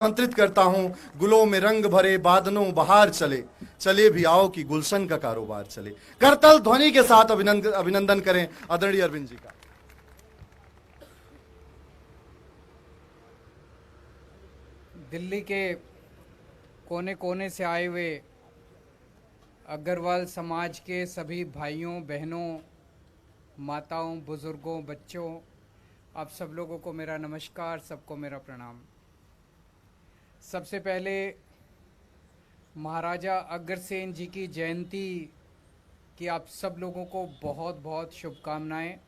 आमंत्रित करता हूं, गुलों में रंग भरे बादलों बहार चले, चले भी आओ कि गुलशन का कारोबार चले। करतल ध्वनि के साथ अभिनंदन करें आदरणीय अरविंद जी का। दिल्ली के कोने कोने से आए हुए अग्रवाल समाज के सभी भाइयों बहनों, माताओं, बुजुर्गों, बच्चों, आप सब लोगों को मेरा नमस्कार, सबको मेरा प्रणाम। सबसे पहले महाराजा अग्रसेन जी की जयंती की आप सब लोगों को बहुत बहुत शुभकामनाएं।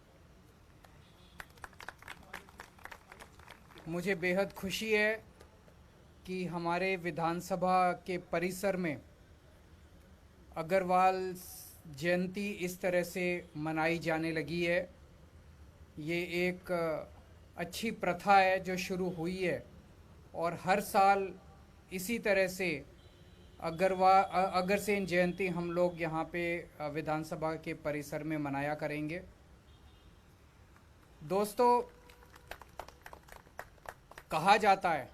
मुझे बेहद खुशी है कि हमारे विधानसभा के परिसर में अग्रवाल जयंती इस तरह से मनाई जाने लगी है। ये एक अच्छी प्रथा है जो शुरू हुई है और हर साल इसी तरह से अग्रसेन जयंती हम लोग यहाँ पे विधानसभा के परिसर में मनाया करेंगे। दोस्तों, कहा जाता है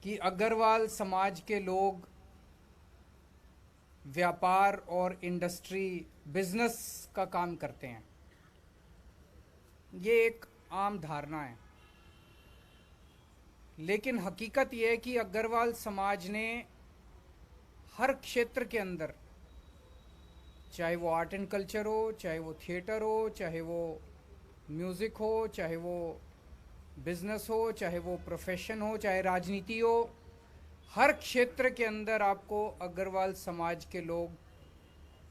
कि अग्रवाल समाज के लोग व्यापार और इंडस्ट्री, बिजनेस का काम करते हैं। ये एक आम धारणा है, लेकिन हकीकत यह है कि अग्रवाल समाज ने हर क्षेत्र के अंदर, चाहे वो आर्ट एंड कल्चर हो, चाहे वो थिएटर हो, चाहे वो म्यूज़िक हो, चाहे वो बिजनेस हो, चाहे वो प्रोफेशन हो, चाहे राजनीति हो, हर क्षेत्र के अंदर आपको अग्रवाल समाज के लोग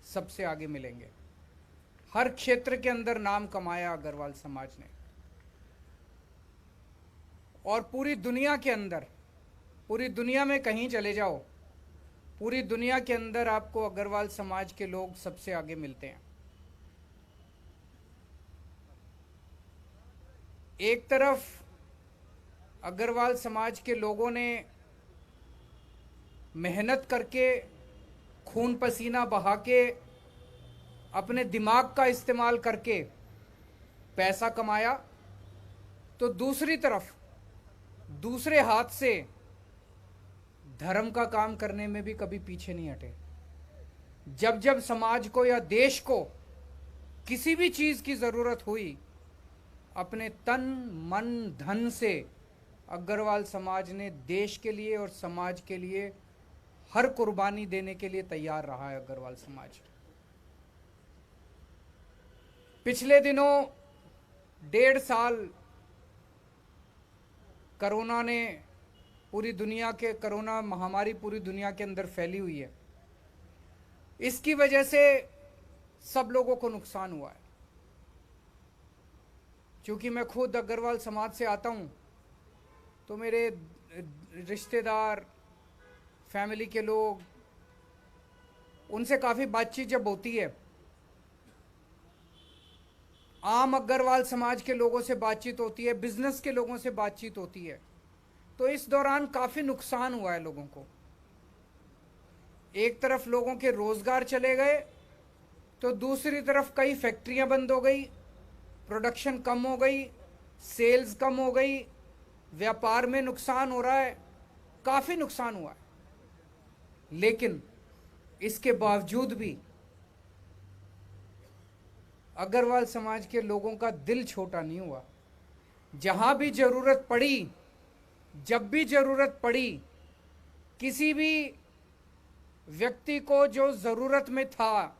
सबसे आगे मिलेंगे। हर क्षेत्र के अंदर नाम कमाया अग्रवाल समाज ने, और पूरी दुनिया के अंदर, पूरी दुनिया में कहीं चले जाओ, पूरी दुनिया के अंदर आपको अग्रवाल समाज के लोग सबसे आगे मिलते हैं। एक तरफ अग्रवाल समाज के लोगों ने मेहनत करके, खून पसीना बहा के, अपने दिमाग का इस्तेमाल करके पैसा कमाया, तो दूसरी तरफ दूसरे हाथ से धर्म का काम करने में भी कभी पीछे नहीं हटे। जब जब समाज को या देश को किसी भी चीज की जरूरत हुई, अपने तन मन धन से अग्रवाल समाज ने देश के लिए और समाज के लिए हर कुर्बानी देने के लिए तैयार रहा है। अग्रवाल समाज पिछले दिनों 1.5 साल कोरोना ने कोरोना महामारी पूरी दुनिया के अंदर फैली हुई है। इसकी वजह से सब लोगों को नुकसान हुआ है। क्योंकि मैं खुद अग्रवाल समाज से आता हूं, तो मेरे रिश्तेदार, फैमिली के लोग, उनसे काफ़ी बातचीत जब होती है, आम अग्रवाल समाज के लोगों से बातचीत होती है, बिजनेस के लोगों से बातचीत होती है, तो इस दौरान काफ़ी नुकसान हुआ है लोगों को। एक तरफ लोगों के रोजगार चले गए, तो दूसरी तरफ कई फैक्ट्रियां बंद हो गई, प्रोडक्शन कम हो गई, सेल्स कम हो गई, व्यापार में नुकसान हो रहा है, काफ़ी नुकसान हुआ है। लेकिन इसके बावजूद भी अग्रवाल समाज के लोगों का दिल छोटा नहीं हुआ। जहां भी जरूरत पड़ी, जब भी जरूरत पड़ी, किसी भी व्यक्ति को जो जरूरत में था,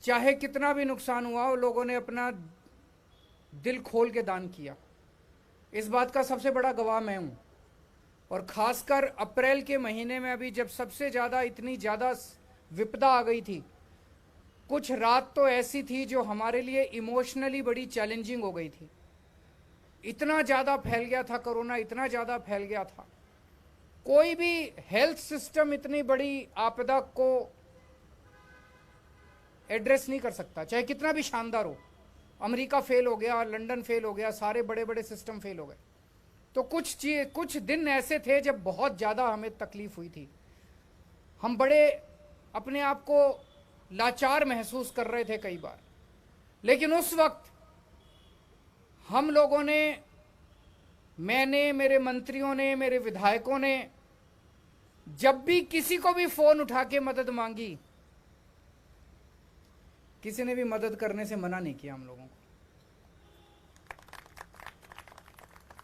चाहे कितना भी नुकसान हुआ, वो लोगों ने अपना दिल खोल के दान किया। इस बात का सबसे बड़ा गवाह मैं हूं। और खासकर अप्रैल के महीने में, अभी जब सबसे ज़्यादा, इतनी ज़्यादा विपदा आ गई थी, कुछ रात तो ऐसी थी जो हमारे लिए इमोशनली बड़ी चैलेंजिंग हो गई थी। इतना ज़्यादा फैल गया था कोरोना, इतना ज़्यादा फैल गया था। कोई भी हेल्थ सिस्टम इतनी बड़ी आपदा को एड्रेस नहीं कर सकता, चाहे कितना भी शानदार हो। अमेरिका फेल हो गया, लंदन फेल हो गया, सारे बड़े बड़े सिस्टम फेल हो गए। तो कुछ दिन ऐसे थे जब बहुत ज़्यादा हमें तकलीफ हुई थी। हम बड़े अपने आप को लाचार महसूस कर रहे थे कई बार। लेकिन उस वक्त हम लोगों ने मैंने, मेरे मंत्रियों ने, मेरे विधायकों ने जब भी किसी को भी फोन उठा के मदद मांगी, किसी ने भी मदद करने से मना नहीं किया हम लोगों को।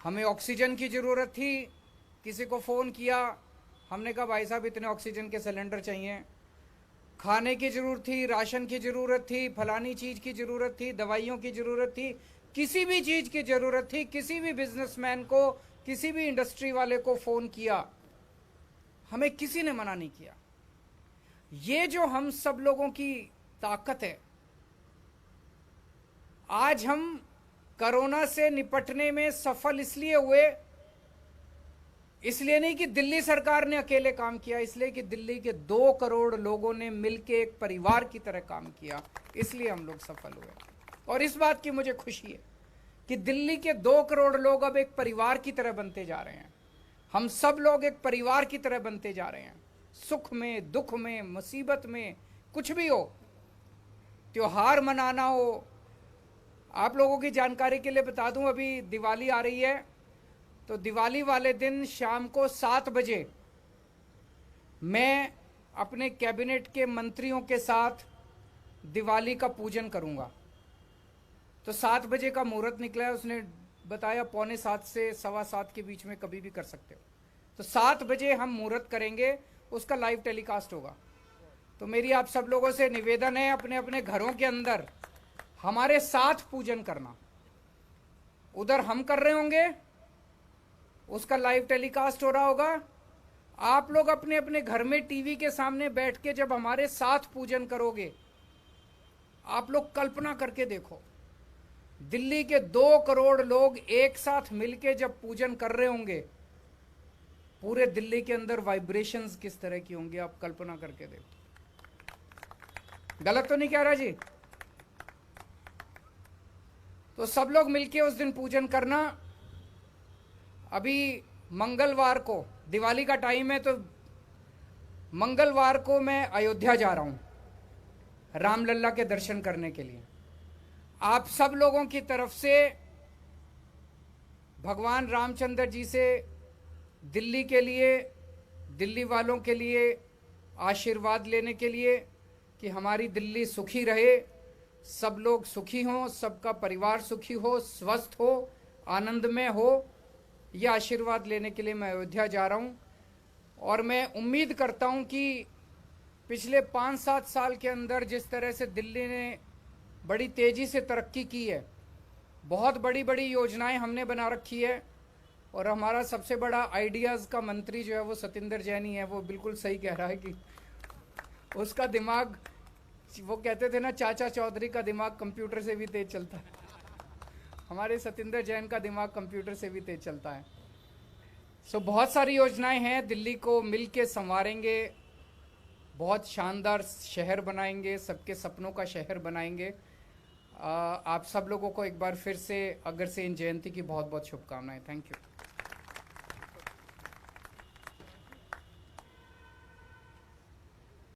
हमें ऑक्सीजन की जरूरत थी, किसी को फोन किया, हमने कहा भाई साहब इतने ऑक्सीजन के सिलेंडर चाहिए। खाने की जरूरत थी, राशन की जरूरत थी, फलानी चीज की जरूरत थी, दवाइयों की जरूरत थी, किसी भी चीज की जरूरत थी, किसी भी बिजनेसमैन को, किसी भी इंडस्ट्री वाले को फोन किया, हमें किसी ने मना नहीं किया। ये जो हम सब लोगों की ताकत है, आज हम कोरोना से निपटने में सफल इसलिए हुए, इसलिए नहीं कि दिल्ली सरकार ने अकेले काम किया, इसलिए कि दिल्ली के 2 करोड़ लोगों ने मिलकर एक परिवार की तरह काम किया, इसलिए हम लोग सफल हुए। और इस बात की मुझे खुशी है कि दिल्ली के 2 करोड़ लोग अब एक परिवार की तरह बनते जा रहे हैं। हम सब लोग एक परिवार की तरह बनते जा रहे हैं, सुख में, दुख में, मुसीबत में, कुछ भी हो, त्योहार मनाना हो। आप लोगों की जानकारी के लिए बता दूं, अभी दिवाली आ रही है, तो दिवाली वाले दिन शाम को 7 बजे मैं अपने कैबिनेट के मंत्रियों के साथ दिवाली का पूजन करूंगा। तो 7 बजे का मुहूर्त निकला है, उसने बताया 6:45 से 7:15 के बीच में कभी भी कर सकते हो। तो 7 बजे हम मुहूर्त करेंगे, उसका लाइव टेलीकास्ट होगा। तो मेरी आप सब लोगों से निवेदन है, अपने अपने घरों के अंदर हमारे साथ पूजन करना। उधर हम कर रहे होंगे, उसका लाइव टेलीकास्ट हो रहा होगा, आप लोग अपने अपने घर में टीवी के सामने बैठ के जब हमारे साथ पूजन करोगे, आप लोग कल्पना करके देखो, दिल्ली के 2 करोड़ लोग एक साथ मिलके जब पूजन कर रहे होंगे, पूरे दिल्ली के अंदर वाइब्रेशंस किस तरह की होंगी, आप कल्पना करके देखो। गलत तो नहीं कह रहा जी? तो सब लोग मिलके उस दिन पूजन करना। अभी मंगलवार को दिवाली का टाइम है, तो मंगलवार को मैं अयोध्या जा रहा हूं रामलल्ला के दर्शन करने के लिए। आप सब लोगों की तरफ से भगवान रामचंद्र जी से दिल्ली के लिए, दिल्ली वालों के लिए आशीर्वाद लेने के लिए कि हमारी दिल्ली सुखी रहे, सब लोग सुखी हों, सबका परिवार सुखी हो, स्वस्थ हो, आनंदमय हो, यह आशीर्वाद लेने के लिए मैं अयोध्या जा रहा हूं। और मैं उम्मीद करता हूं कि पिछले 5-7 साल के अंदर जिस तरह से दिल्ली ने बड़ी तेज़ी से तरक्की की है, बहुत बड़ी बड़ी योजनाएं हमने बना रखी है, और हमारा सबसे बड़ा आइडियाज़ का मंत्री जो है वो सतिंदर जैन ही है। वो बिल्कुल सही कह रहा है कि उसका दिमाग, वो कहते थे ना चाचा चौधरी का दिमाग कंप्यूटर से भी तेज चलता है, हमारे सतिंदर जैन का दिमाग कंप्यूटर से भी तेज चलता है। सो बहुत सारी योजनाएं हैं, दिल्ली को मिलके संवारेंगे, बहुत शानदार शहर बनाएंगे, सबके सपनों का शहर बनाएंगे। आप सब लोगों को एक बार फिर से अग्रसेन जयंती की बहुत बहुत शुभकामनाएं। Thank you.